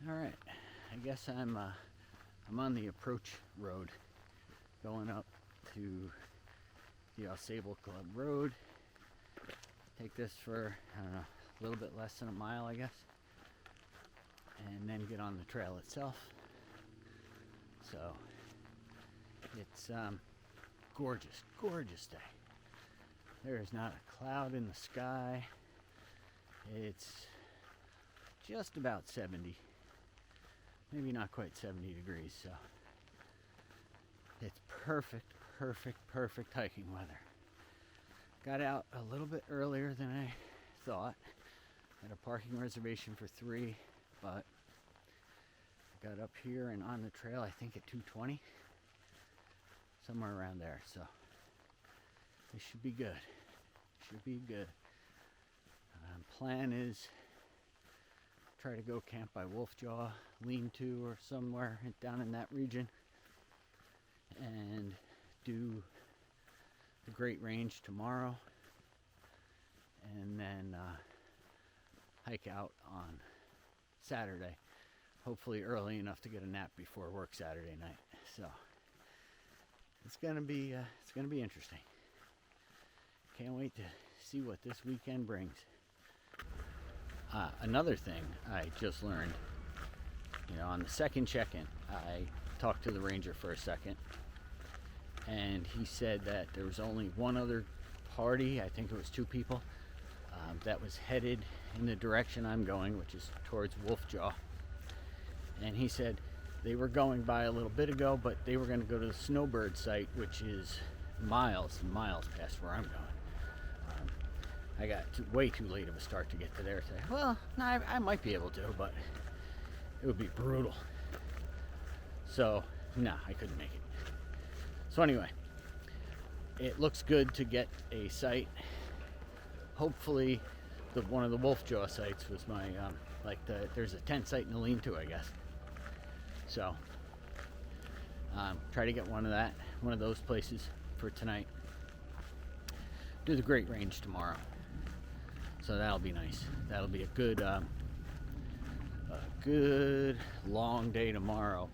All right, I guess I'm on the approach road going up to the Ausable Club road. Take this for, I don't know, a little bit less than a mile, I guess, and then get on the trail itself. So it's gorgeous, gorgeous day. There is not a cloud in the sky. It's just about 70, maybe not quite 70 degrees, so it's perfect, perfect, perfect hiking weather. Got out a little bit earlier than I thought. Had a parking reservation for 3, but got up here and on the trail, I think at 2:20, somewhere around there. So this should be good. Should be good. Plan is try to go camp by Wolfjaw, Lean-To, or somewhere down in that region, and do the Great Range tomorrow, and then hike out on Saturday, hopefully early enough to get a nap before work Saturday night. So it's gonna be interesting. Can't wait to see what this weekend brings. Another thing I just learned, on the second check-in, I talked to the ranger for a second, and he said that there was only one other party, I think it was 2 people, that was headed in the direction I'm going, which is towards Wolfjaw. And he said they were going by a little bit ago, but they were going to go to the Snowbird site, which is miles and miles past where I'm going. I got way too late of a start to get to there today. Well, no, I might be able to, but it would be brutal. So, no, I couldn't make it. So anyway, it looks good to get a site. Hopefully, one of the Wolfjaw sites was my, there's a tent site in the Lean-To, I guess. So, try to get one of those places for tonight. Do the Great Range tomorrow. So that'll be nice. That'll be a good long day tomorrow,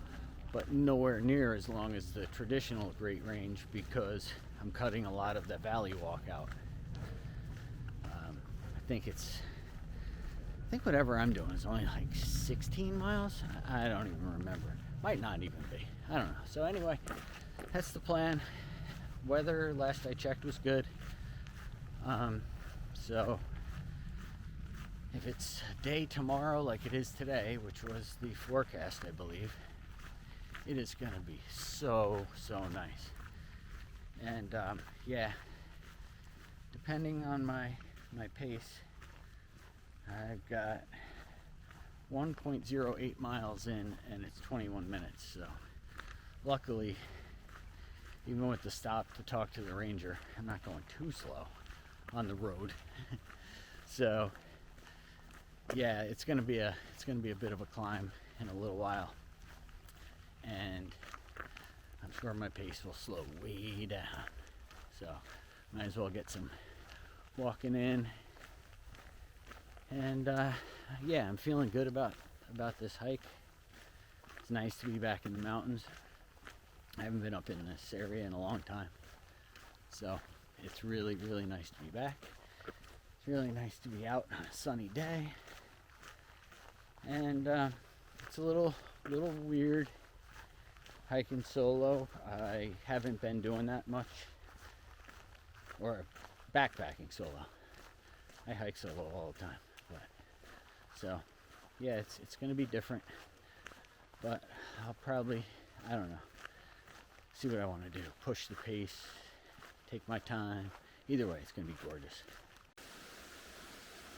but nowhere near as long as the traditional Great Range because I'm cutting a lot of the valley walk out. I think whatever I'm doing is only like 16 miles. I don't even remember. Might not even be. I don't know. So anyway, that's the plan. Weather last I checked was good. So if it's a day tomorrow like it is today, which was the forecast, I believe, it is going to be so nice. And yeah, depending on my pace, I've got 1.08 miles in and it's 21 minutes. So luckily, even with the stop to talk to the ranger, I'm not going too slow on the road. So yeah, it's gonna be a bit of a climb in a little while, and I'm sure my pace will slow way down. So might as well get some walking in. And yeah, I'm feeling good about this hike. It's nice to be back in the mountains. I haven't been up in this area in a long time, so it's really nice to be back. It's really nice to be out on a sunny day, and it's a little weird hiking solo. I haven't been doing that much, or backpacking solo. I hike solo all the time, but so yeah, it's going to be different. But I'll probably, I don't know, see what I want to do. Push the pace, take my time. Either way, it's going to be gorgeous.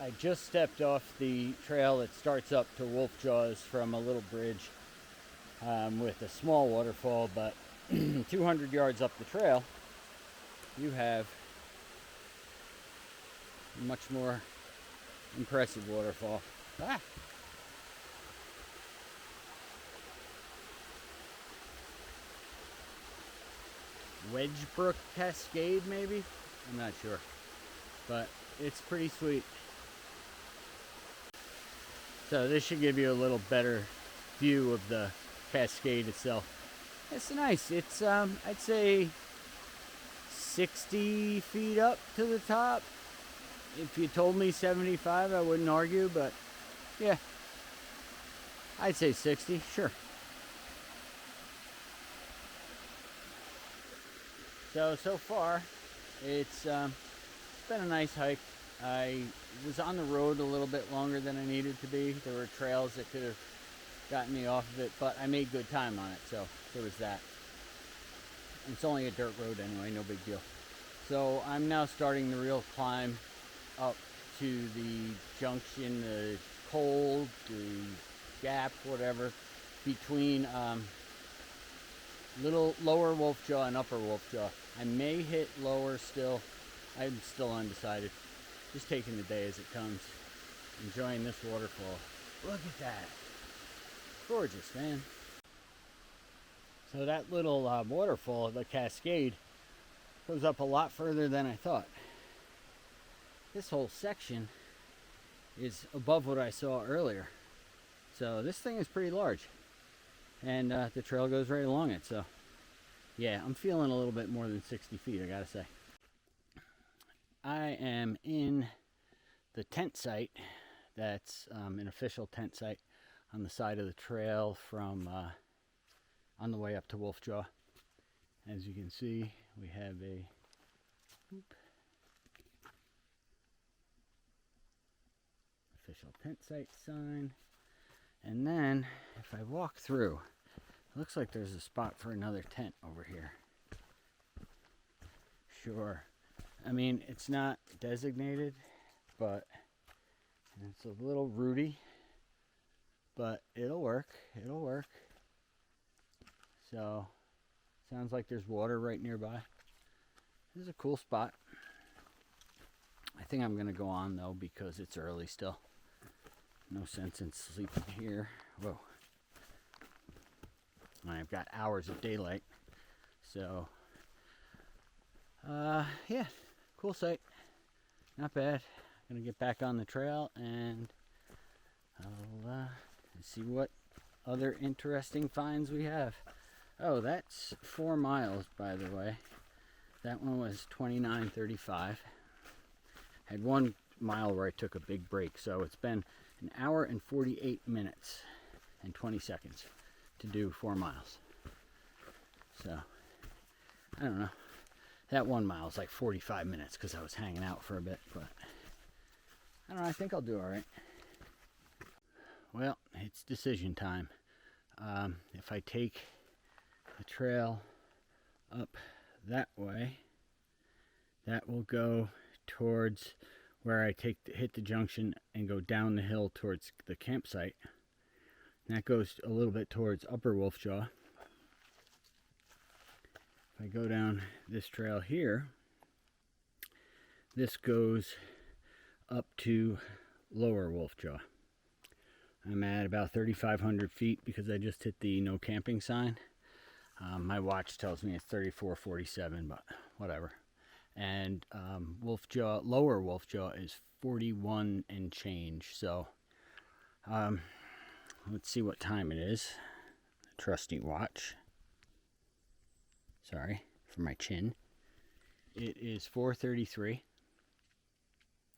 I just stepped off the trail that starts up to Wolfjaws from a little bridge with a small waterfall, but 200 yards up the trail, you have a much more impressive waterfall. Wedgebrook Cascade, maybe? I'm not sure, but it's pretty sweet. So this should give you a little better view of the cascade itself. It's nice. It's I'd say 60 feet up to the top. If you told me 75, I wouldn't argue, but yeah, I'd say 60, sure. So far, it's been a nice hike. I was on the road a little bit longer than I needed to be. There were trails that could have gotten me off of it, but I made good time on it, so there was that. It's only a dirt road anyway, no big deal. So I'm now starting the real climb up to the junction, the cold, the gap, whatever, between little lower Wolfjaw and upper Wolfjaw. I may hit lower still. I'm still undecided. Just taking the day as it comes. Enjoying this waterfall. Look at that. Gorgeous, man. So that little waterfall, the cascade, goes up a lot further than I thought. This whole section is above what I saw earlier. So this thing is pretty large. And the trail goes right along it. So yeah, I'm feeling a little bit more than 60 feet, I gotta say. I am in the tent site. That's an official tent site on the side of the trail from on the way up to Wolfjaw. As you can see, we have a official tent site sign. And then if I walk through, it looks like there's a spot for another tent over here. Sure. I mean, it's not designated, but it's a little rooty, but it'll work. It'll work. So, sounds like there's water right nearby. This is a cool spot. I think I'm going to go on, though, because it's early still. No sense in sleeping here. Whoa. I've got hours of daylight. So, yeah, cool site. Not bad. I'm going to get back on the trail and I'll see what other interesting finds we have. Oh, that's 4 miles, by the way. That one was 29:35. Had 1 mile where I took a big break, so it's been an hour and 48 minutes and 20 seconds to do 4 miles. So, I don't know. That 1 mile is like 45 minutes because I was hanging out for a bit, but I don't know, I think I'll do all right. Well, it's decision time. If I take the trail up that way, that will go towards where I hit the junction and go down the hill towards the campsite. And that goes a little bit towards Upper Wolfjaw. If I go down this trail here, this goes up to Lower Wolfjaw. I'm at about 3,500 feet because I just hit the no camping sign. My watch tells me it's 34:47, but whatever. And Wolfjaw, Lower Wolfjaw is 41 and change. So let's see what time it is. Trusty watch. Sorry for my chin. It is 4:33.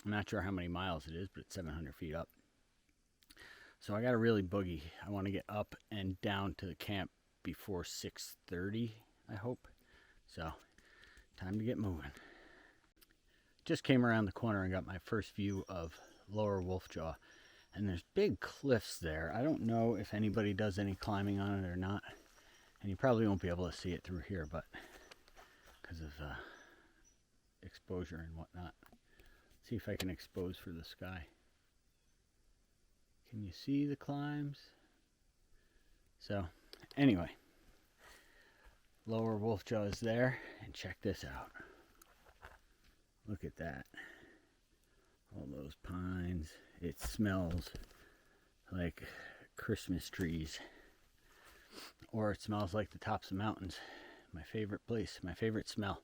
I'm not sure how many miles it is, but it's 700 feet up. So I got to really boogie. I want to get up and down to the camp before 6:30, I hope. So, time to get moving. Just came around the corner and got my first view of Lower Wolfjaw. And there's big cliffs there. I don't know if anybody does any climbing on it or not. And you probably won't be able to see it through here, but because of exposure and whatnot. Let's see if I can expose for the sky. Can you see the climbs? So, anyway, Lower Wolfjaw is there, and check this out. Look at that. All those pines. It smells like Christmas trees. Or it smells like the tops of mountains. My favorite place, my favorite smell.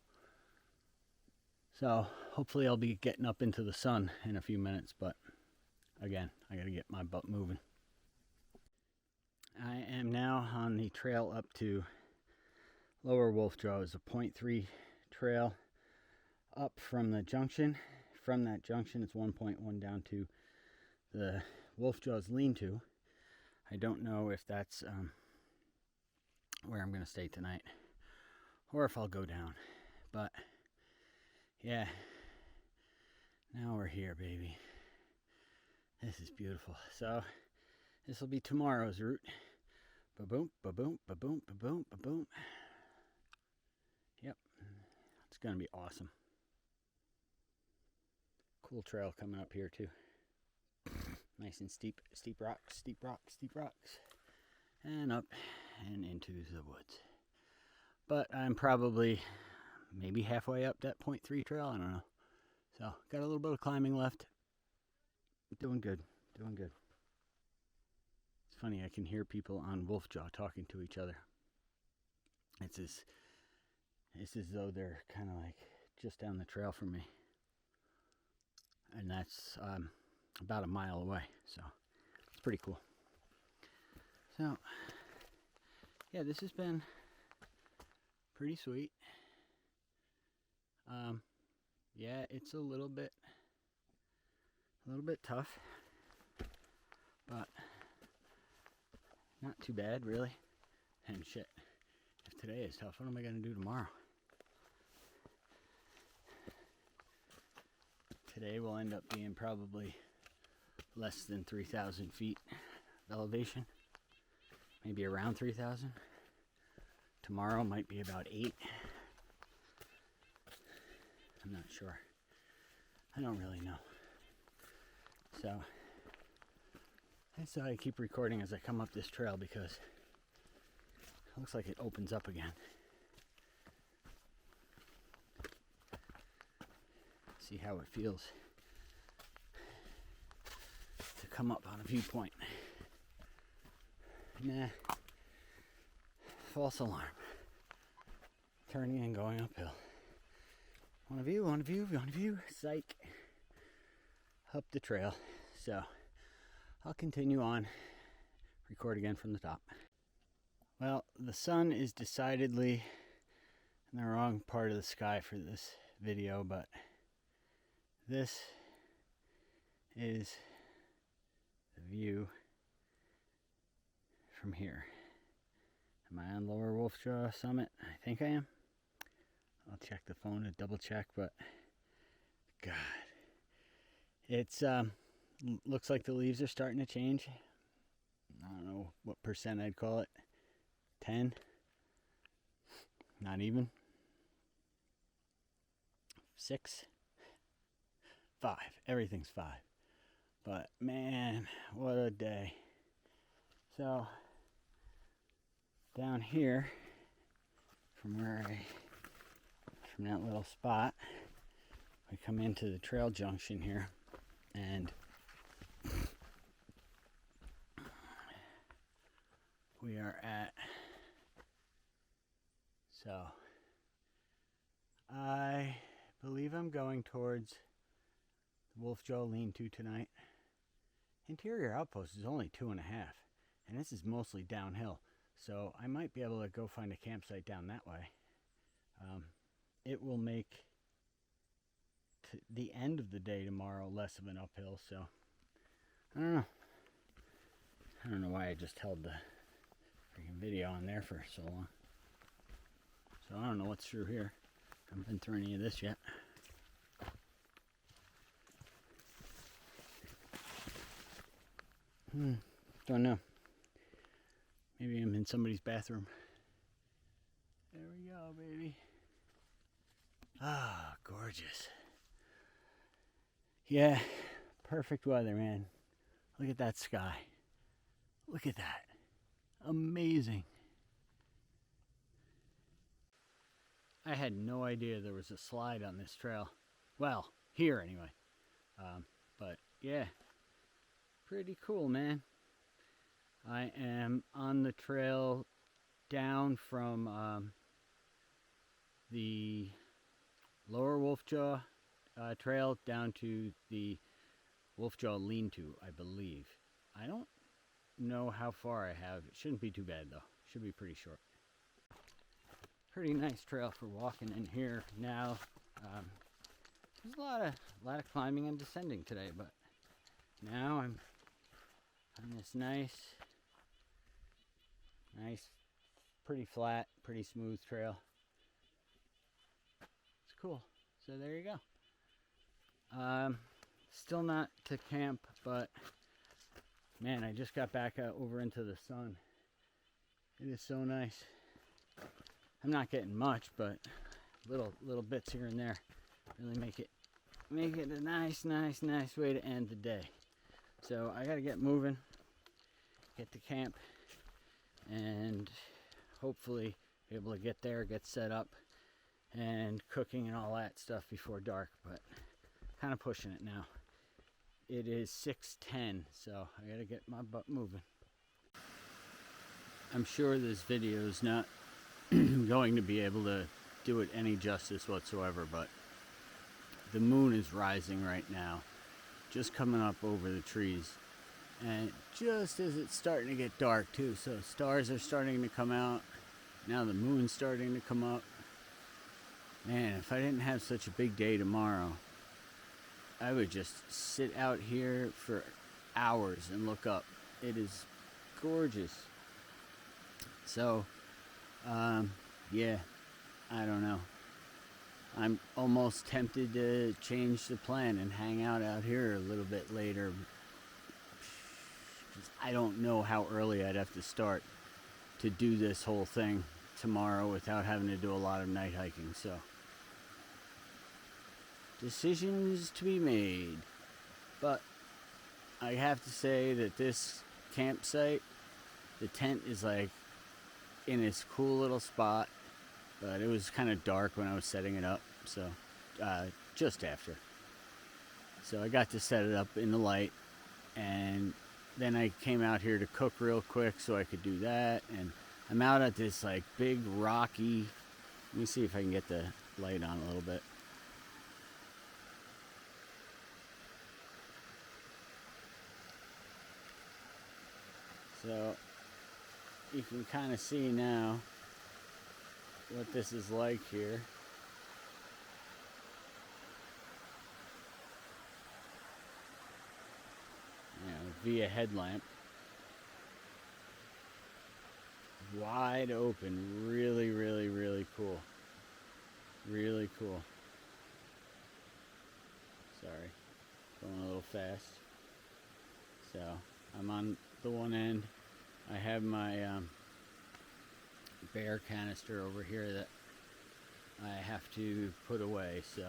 So, hopefully I'll be getting up into the sun in a few minutes, but again, I gotta get my butt moving. I am now on the trail up to Lower Wolfjaw. It's a 0.3 trail up from the junction. From that junction, it's 1.1 down to the Wolfjaw's lean-to. I don't know if that's where I'm going to stay tonight or if I'll go down. But yeah, now we're here, baby. This is beautiful. So this will be tomorrow's route. Ba-boom, ba-boom, ba-boom, ba-boom, ba-boom. Yep, it's going to be awesome. Cool trail coming up here too. Nice and steep, steep rocks, steep rocks, steep rocks. And up and into the woods. But I'm probably maybe halfway up that 0.3 trail, I don't know. So, got a little bit of climbing left. Doing good, doing good. It's funny, I can hear people on Wolfjaw talking to each other. It's as though they're kind of like just down the trail from me. And that's about a mile away, so it's pretty cool. So, yeah, this has been pretty sweet. Yeah, it's a little bit tough, but not too bad, really. And shit, if today is tough, what am I gonna do tomorrow? Today will end up being probably less than 3,000 feet of elevation, maybe around 3,000. Tomorrow might be about 8. I'm not sure. I don't really know. So I decided to keep recording as I come up this trail because it looks like it opens up again. See how it feels to come up on a viewpoint. Nah. False alarm. Turning and going uphill. One of you, psych. Up the trail. So, I'll continue on. Record again from the top. Well, the sun is decidedly in the wrong part of the sky for this video, but this is the view from here. Am I on Lower Wolfjaw Summit? I think I am. I'll check the phone to double check, but God, it's looks like the leaves are starting to change. I don't know what percent I'd call it. 10? Not even. 6? 5. Everything's 5. But man, what a day. So down here, from that little spot, we come into the trail junction here, and we are at, so I believe I'm going towards the Wolfjaw lean-to tonight. Interior outpost is only 2.5, and this is mostly downhill, so I might be able to go find a campsite down that way. It will make the end of the day tomorrow less of an uphill, so I don't know. I don't know why I just held the freaking video on there for so long. So I don't know what's through here. I haven't been through any of this yet. Don't know. Maybe I'm in somebody's bathroom. There we go, baby. Ah, gorgeous. Yeah, perfect weather, man. Look at that sky. Look at that. Amazing. I had no idea there was a slide on this trail. Well, here anyway. But yeah, pretty cool, man. I am on the trail down from the Lower Wolfjaw trail down to the Wolfjaw lean-to, I believe. I don't know how far I have. It shouldn't be too bad though. Should be pretty short. Pretty nice trail for walking in here now. There's a lot of climbing and descending today, but now I'm on this nice, pretty flat, pretty smooth trail. It's cool. So there you go. Still not to camp, but man, I just got back out over into the sun. It is so nice. I'm not getting much, but little bits here and there really make it a nice way to end the day. So I gotta get moving, get to camp, and hopefully be able to get there, get set up, and cooking and all that stuff before dark, but kind of pushing it now. It is 6:10, so I gotta get my butt moving. I'm sure this video is not going to be able to do it any justice whatsoever, but the moon is rising right now, just coming up over the trees, and just as it's starting to get dark too, so stars are starting to come out. Now the moon's starting to come up. Man, if I didn't have such a big day tomorrow, I would just sit out here for hours and look up. It is gorgeous. So, yeah, I don't know. I'm almost tempted to change the plan and hang out here a little bit later. I don't know how early I'd have to start to do this whole thing tomorrow without having to do a lot of night hiking. So, decisions to be made. But I have to say that this campsite, the tent is like in this cool little spot, but it was kind of dark when I was setting it up, so just after. So I got to set it up in the light, and then I came out here to cook real quick so I could do that, and I'm out at this like big rocky, let me see if I can get the light on a little bit. So you can kind of see now what this is like here. You know, via headlamp. Wide open, really cool. Really cool. Sorry, going a little fast. So I'm on the one end. I have my bear canister over here that I have to put away, so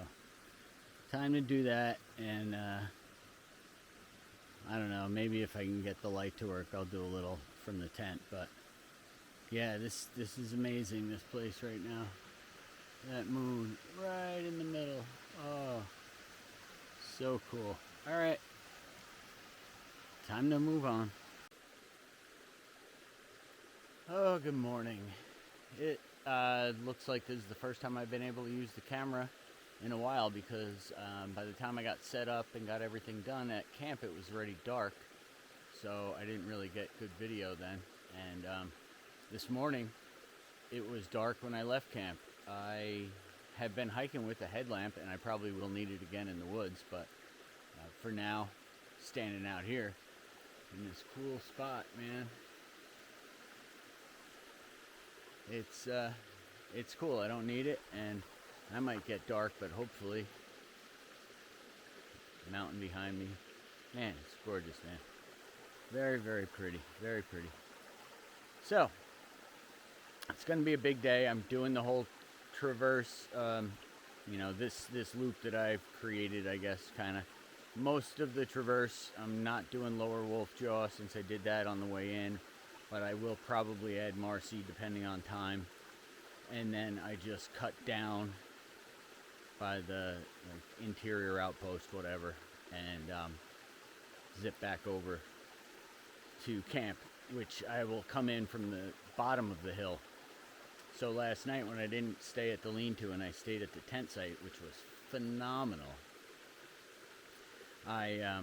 time to do that. And I don't know, maybe if I can get the light to work, I'll do a little from the tent. But yeah, this is amazing, this place right now. That moon right in the middle. Oh, so cool. All right, time to move on. Oh, good morning. It looks like this is the first time I've been able to use the camera in a while, because by the time I got set up and got everything done at camp, it was already dark, so I didn't really get good video then. And this morning it was dark when I left camp. I have been hiking with a headlamp, and I probably will need it again in the woods, but for now, standing out here in this cool spot, man. It's cool. I don't need it, and I might get dark, but hopefully, mountain behind me, man, it's gorgeous, man. Very pretty, very pretty. So it's gonna be a big day. I'm doing the whole traverse, you know, this loop that I've created, I guess, kind of. Most of the traverse, I'm not doing Lower Wolf Jaw since I did that on the way in, but I will probably add Marcy depending on time. And then I just cut down by the interior outpost, whatever, and zip back over to camp, which I will come in from the bottom of the hill. So last night when I didn't stay at the lean-to and I stayed at the tent site, which was phenomenal, I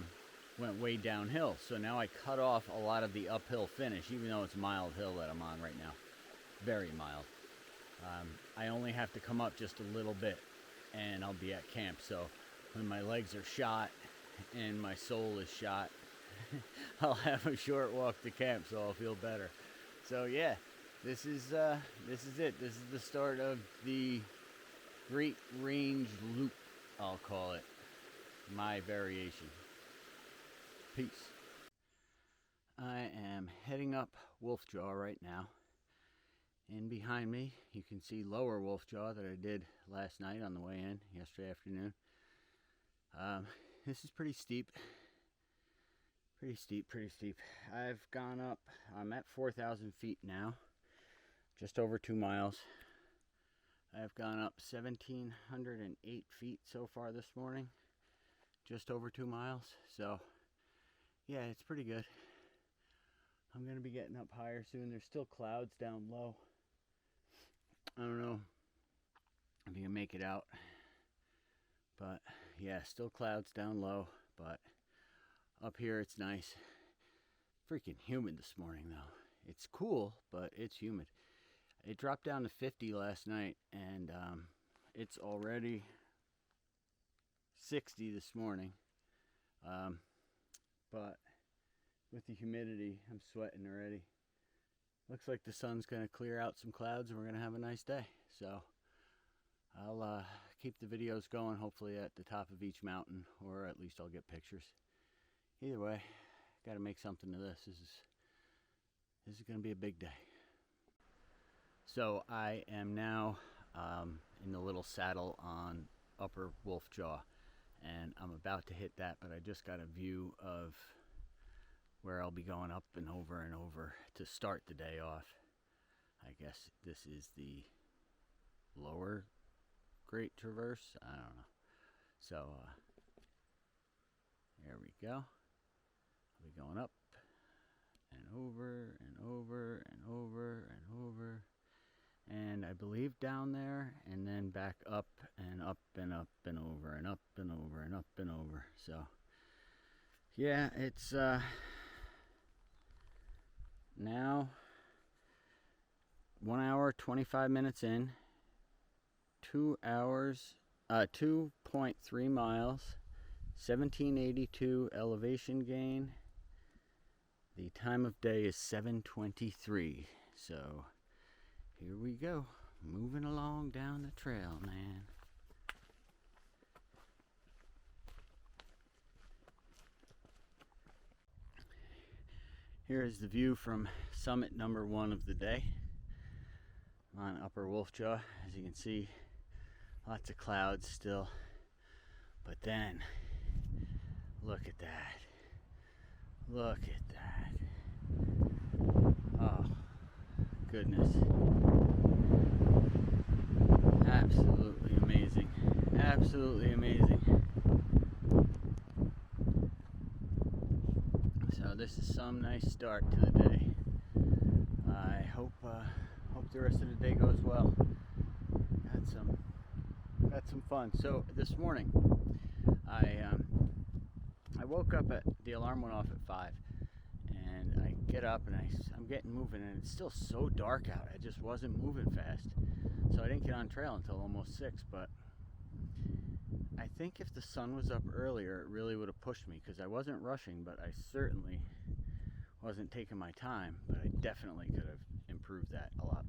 went way downhill. So now I cut off a lot of the uphill finish, even though it's a mild hill that I'm on right now. Very mild. I only have to come up just a little bit and I'll be at camp. So when my legs are shot and my soul is shot, I'll have a short walk to camp, so I'll feel better. So yeah, this is it. This is the start of the Great Range Loop, I'll call it. My variation. Peace. I am heading up Wolfjaw right now. And behind me, you can see Lower Wolfjaw that I did last night on the way in, yesterday afternoon. This is pretty steep. Pretty steep. I've gone up, I'm at 4,000 feet now, just over 2 miles. I've gone up 1,708 feet so far this morning, just over 2 miles. So, yeah, it's pretty good. I'm going to be getting up higher soon. There's still clouds down low. I don't know if you can make it out. But, yeah, still clouds down low. But up here it's nice. Freaking humid this morning, though. It's cool, but it's humid. It dropped down to 50 last night, and it's already 60 this morning. But with the humidity, I'm sweating already. Looks like the sun's going to clear out some clouds and we're going to have a nice day. So I'll keep the videos going, hopefully at the top of each mountain, or at least I'll get pictures. Either way, got to make something of this. This is going to be a big day. So I am now in the little saddle on Upper Wolfjaw, and I'm about to hit that, but I just got a view of where I'll be going up and over to start the day off. I guess this is the lower Great Traverse. I don't know. So there we go. I'll be going up and over and over and over and over, and I believe down there, and then back up and up and up and over and up and over and up and over. So yeah, it's now 1 hour 25 minutes in, 2 hours 2.3 miles, 1782 elevation gain. The time of day is 7:23. So here we go, moving along down the trail, man. Here is the view from summit number 1 of the day on Upper Wolfjaw. As you can see, lots of clouds still, but then look at that. Look at that. Oh, goodness. Absolutely amazing. Absolutely amazing. So this is some nice start to the day. I hope the rest of the day goes well. Got some fun. So this morning, I woke up at the alarm went off at 5, and I get up and I'm getting moving, and it's still so dark out. I just wasn't moving fast, so I didn't get on trail until almost 6. But I think if the sun was up earlier, it really would have pushed me, because I wasn't rushing, but I certainly wasn't taking my time. But I definitely could have improved that a lot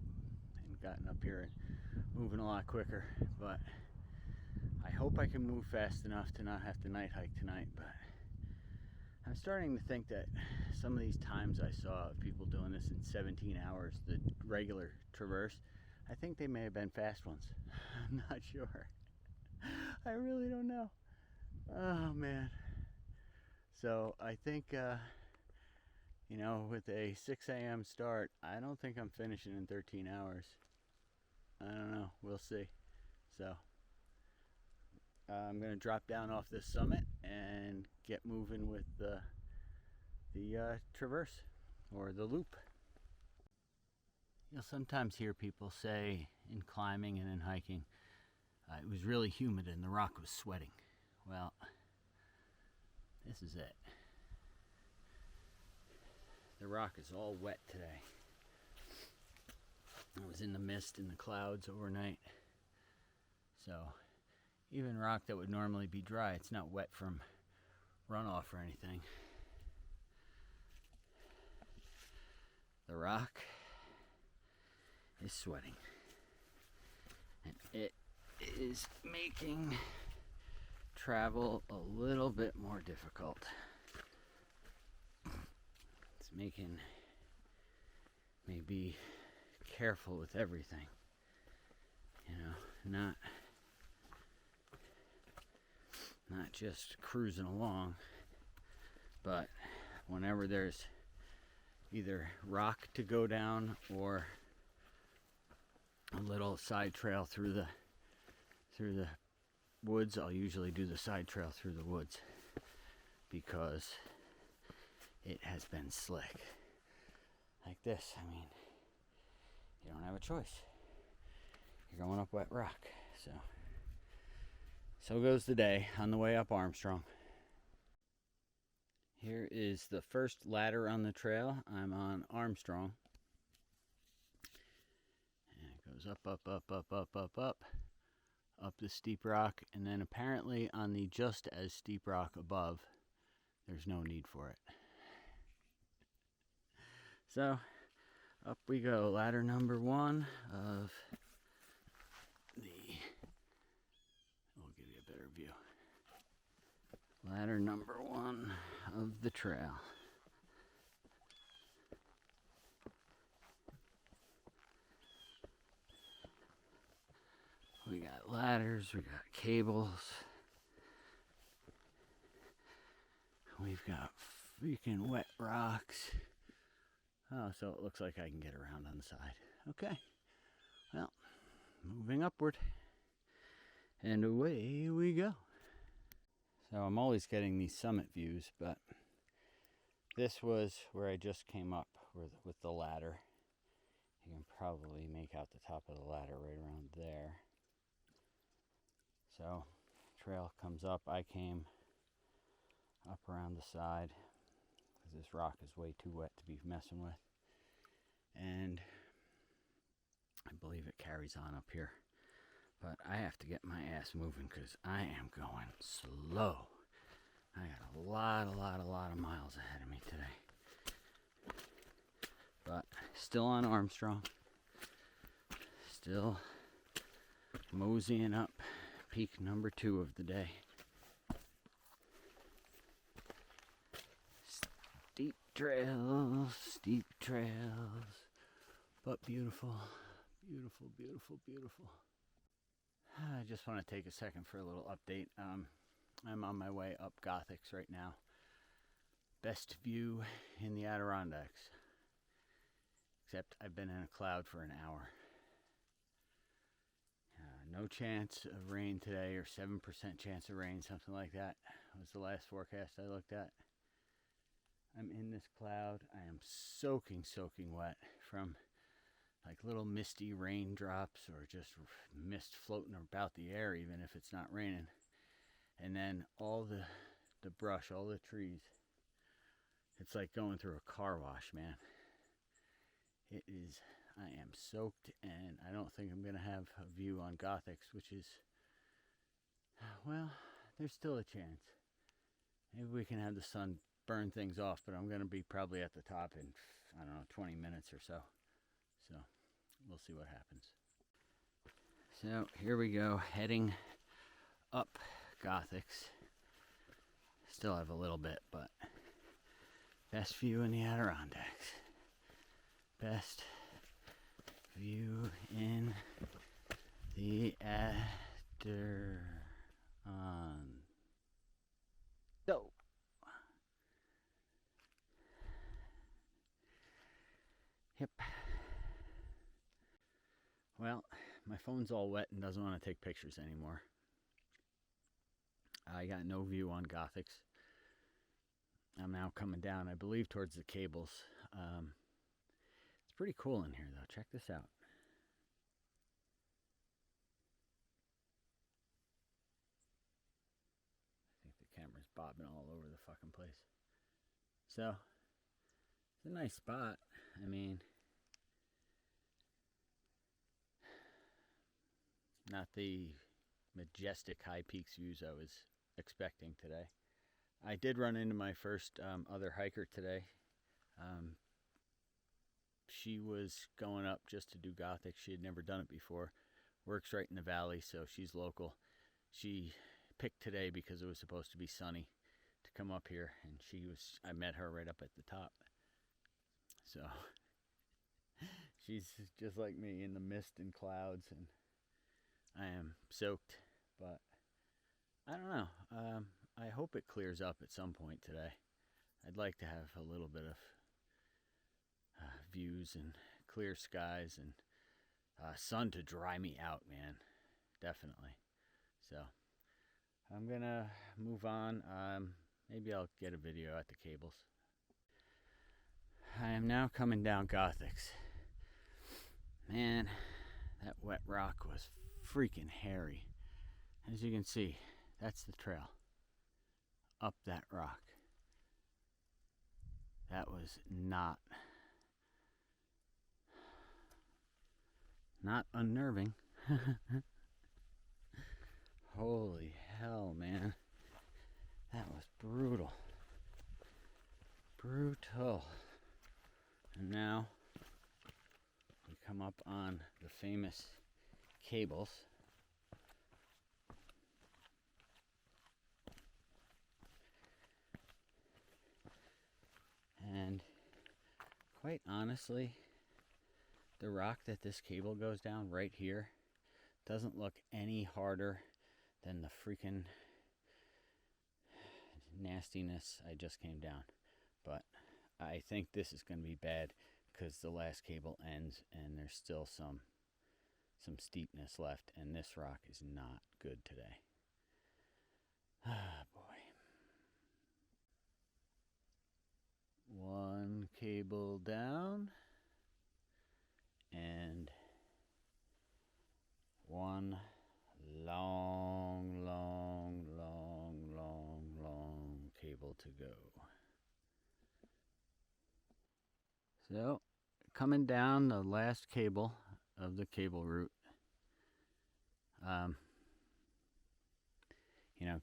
and gotten up here and moving a lot quicker. But I hope I can move fast enough to not have to night hike tonight. But I'm starting to think that some of these times I saw of people doing this in 17 hours, the regular traverse, I think they may have been fast ones. I'm not sure. I really don't know. Oh man. So I think with a 6 a.m. start, I don't think I'm finishing in 13 hours. I don't know. We'll see. So I'm going to drop down off this summit and get moving with the traverse, or the loop. You'll sometimes hear people say in climbing and in hiking, it was really humid and the rock was sweating. Well, this is it. The rock is all wet today. It was in the mist in the clouds overnight. So even rock that would normally be dry, it's not wet from runoff or anything. The rock is sweating. And it is making travel a little bit more difficult. It's making me be careful with everything. You know, not just cruising along, but whenever there's either rock to go down or a little side trail through the woods, I'll usually do the side trail through the woods because it has been slick. Like this, I mean, you don't have a choice. You're going up wet rock. So goes the day on the way up Armstrong. Here is the first ladder on the trail. I'm on Armstrong. And it goes up the steep rock, and then apparently on the just as steep rock above, there's no need for it. So up we go, ladder number 1 of we'll give you a better view. Ladder number 1 of the trail. We got ladders, we got cables. We've got freaking wet rocks. Oh, so it looks like I can get around on the side. Okay, well, moving upward. And away we go. So I'm always getting these summit views, but this was where I just came up with the ladder. You can probably make out the top of the ladder right around there. So trail comes up. I came up around the side because this rock is way too wet to be messing with. And I believe it carries on up here. But I have to get my ass moving because I am going slow. I got a lot of miles ahead of me today. But still on Armstrong. Still moseying up peak number 2 of the day. Steep trails, but beautiful, beautiful, beautiful, beautiful. I just want to take a second for a little update. I'm on my way up Gothics right now. Best view in the Adirondacks. Except I've been in a cloud for an hour. No chance of rain today, or 7% chance of rain, something like that was the last forecast I looked at. I'm in this cloud. I am soaking wet from like little misty raindrops or just mist floating about the air, even if it's not raining. And then all the brush, all the trees. It's like going through a car wash, man. It is, I am soaked, and I don't think I'm going to have a view on Gothics, which is, well, there's still a chance. Maybe we can have the sun burn things off, but I'm going to be probably at the top in, I don't know, 20 minutes or so. So we'll see what happens. So here we go, heading up Gothics. Still have a little bit, but best view in the Adirondacks. Best view in the Adirondack. So, yep. Well, my phone's all wet and doesn't want to take pictures anymore. I got no view on Gothics. I'm now coming down, I believe, towards the cables. It's pretty cool in here, though. Check this out. I think the camera's bobbing all over the fucking place. So a nice spot. I mean, not the majestic high peaks views I was expecting today. I did run into my first other hiker today. She was going up just to do Gothics. She had never done it before. Works right in the valley, so she's local. She picked today because it was supposed to be sunny to come up here, and I met her right up at the top. So she's just like me in the mist and clouds, and I am soaked, but I don't know. I hope it clears up at some point today. I'd like to have a little bit of views and clear skies and sun to dry me out, man. Definitely. So I'm gonna move on. Maybe I'll get a video at the cables. I am now coming down Gothics. Man, that wet rock was freaking hairy. As you can see, that's the trail up that rock. That was not unnerving. Holy hell, man. That was brutal. Brutal. And now we come up on the famous cables. And quite honestly, the rock that this cable goes down right here doesn't look any harder than the freaking nastiness I just came down. But I think this is going to be bad because the last cable ends and there's still some steepness left, and this rock is not good today. Ah, boy. One cable down and one long cable to go. So, coming down the last cable of the cable route.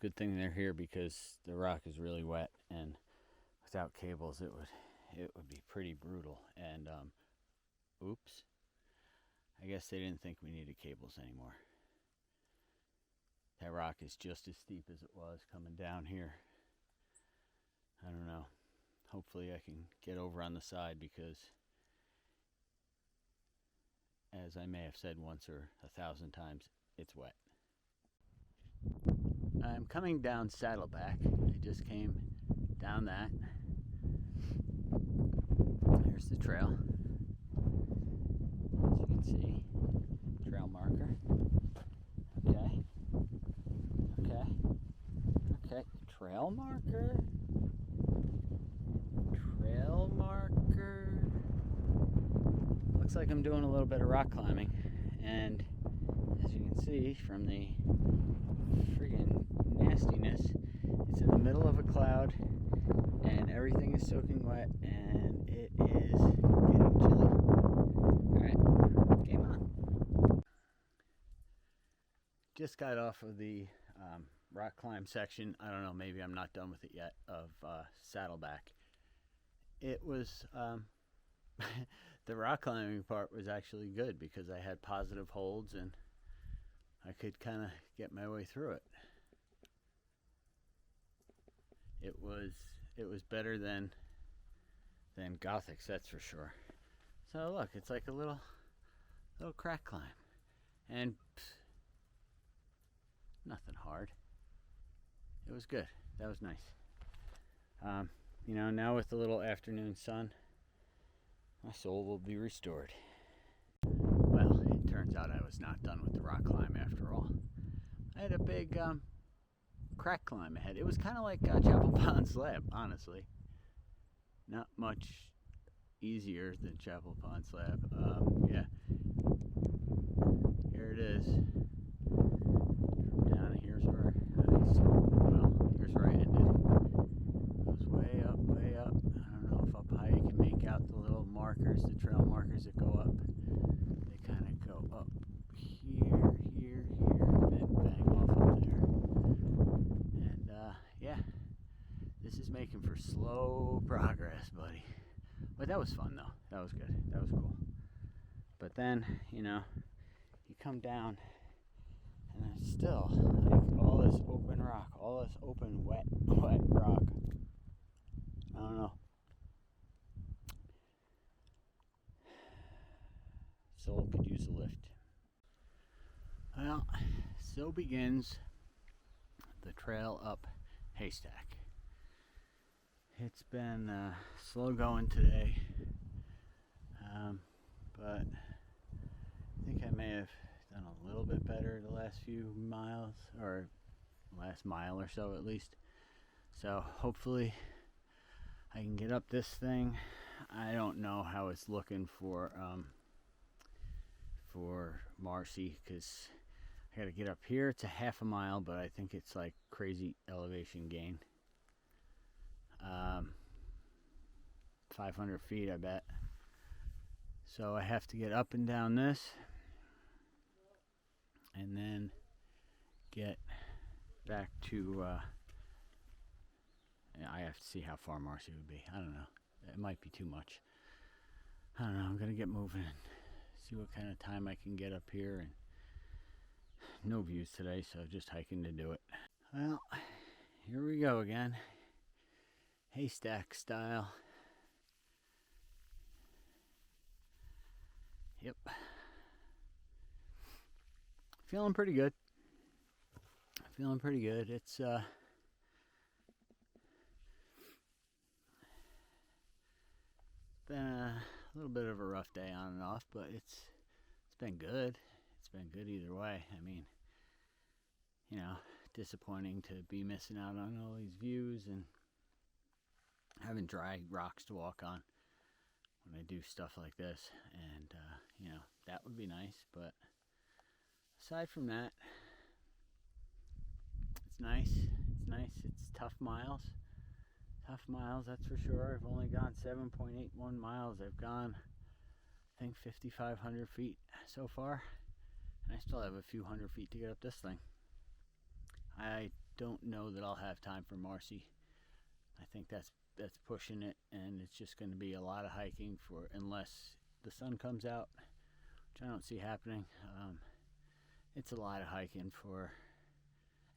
Good thing they're here because the rock is really wet, and without cables it would be pretty brutal. And oops, I guess they didn't think we needed cables anymore. That rock is just as steep as it was coming down here. I don't know. Hopefully I can get over on the side because, as I may have said once or 1,000 times, it's wet. I'm coming down Saddleback. I just came down that. There's the trail. As you can see, trail marker. Okay. Trail marker. Looks like I'm doing a little bit of rock climbing, and as you can see from the friggin' nastiness, it's in the middle of a cloud and everything is soaking wet and it is getting chilly. Alright, game on. Just got off of the rock climb section. I don't know, maybe I'm not done with it yet, of Saddleback. It was the rock climbing part was actually good because I had positive holds and I could kind of get my way through it. It was better than Gothics, that's for sure. So look, it's like a little crack climb, and nothing hard. It was good. That was nice. Now with the little afternoon sun, my soul will be restored. Well, it turns out I was not done with the rock climb after all. I had a big crack climb ahead. It was kind of like Chapel Pond Slab, honestly. Not much easier than Chapel Pond Slab. Yeah. Here it is. Down here's where here's where I ended. It was way up, way up. I don't know if up high you can make out markers, the trail markers that go up, they kind of go up here, here, here, and then bang off up there. And yeah, this is making for slow progress, buddy. But that was fun though. That was good. That was cool. But then, you know, you come down and it's still like all this open rock, all this open wet rock. I don't know. Soul could use a lift. Well, so begins the trail up Haystack. It's been slow going today, but I think I may have done a little bit better the last few miles, or last mile or so at least. So hopefully I can get up this thing. I don't know how it's looking for Marcy, because I gotta get up here. It's a half a mile, but I think it's like crazy elevation gain. 500 feet, I bet. So I have to get up and down this, and then get back to I have to see how far Marcy would be. I don't know. It might be too much. I don't know. I'm gonna get moving and see what kind of time I can get up here. And no views today, so just hiking to do it. Well, here we go again. Haystack style. Yep. Feeling pretty good. Feeling pretty good. It's been a little bit of a rough day on and off, but it's been good. It's been good either way. I mean, you know, disappointing to be missing out on all these views and having dry rocks to walk on when I do stuff like this. And you know, that would be nice, but aside from that, it's nice. It's nice. It's tough miles. Tough miles, that's for sure. I've only gone 7.81 miles. I've gone, I think, 5,500 feet so far, and I still have a few hundred feet to get up this thing. I don't know that I'll have time for Marcy. I think that's pushing it, and it's just going to be a lot of hiking for, unless the sun comes out, which I don't see happening. It's a lot of hiking for,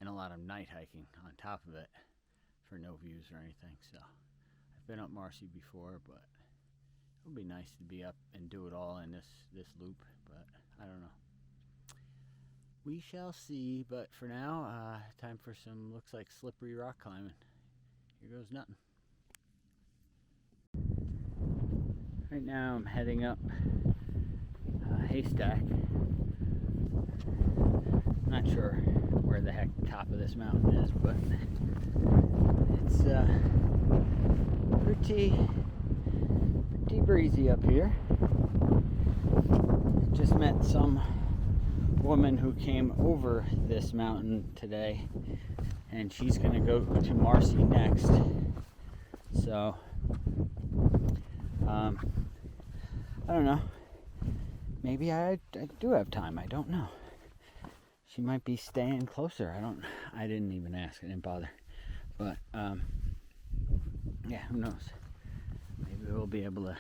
and a lot of night hiking on top of it, for no views or anything. So I've been up Marcy before, but it would be nice to be up and do it all in this loop, but I don't know. We shall see. But for now, time for some, looks like, slippery rock climbing. Here goes nothing. Right now I'm heading up Haystack. Not sure where the heck the top of this mountain is, but it's pretty breezy up here. Just met some woman who came over this mountain today, and she's gonna go to Marcy next. So I don't know. Maybe I do have time. I don't know. She might be staying closer. I didn't even ask. I didn't bother. But yeah, who knows? Maybe we'll be able to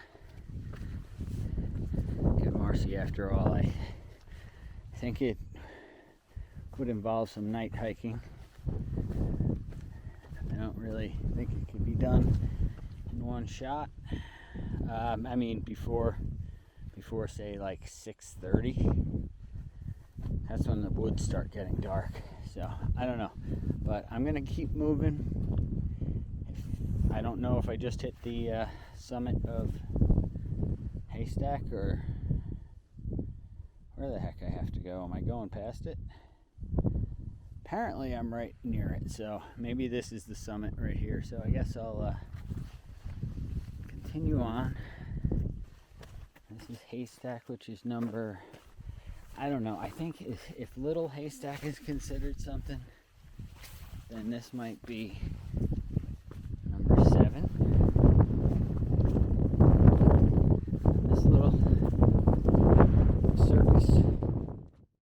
get Marcy after all. I think it would involve some night hiking. I don't really think it could be done in one shot. I mean, before say like 6:30. That's when the woods start getting dark. So I don't know, but I'm gonna keep moving. I don't know if I just hit the summit of Haystack or where the heck I have to go. Am I going past it? Apparently I'm right near it, so maybe this is the summit right here. So I guess I'll continue on. This is Haystack, which is number, I don't know, I think if Little Haystack is considered something, then this might be number 7. Peace.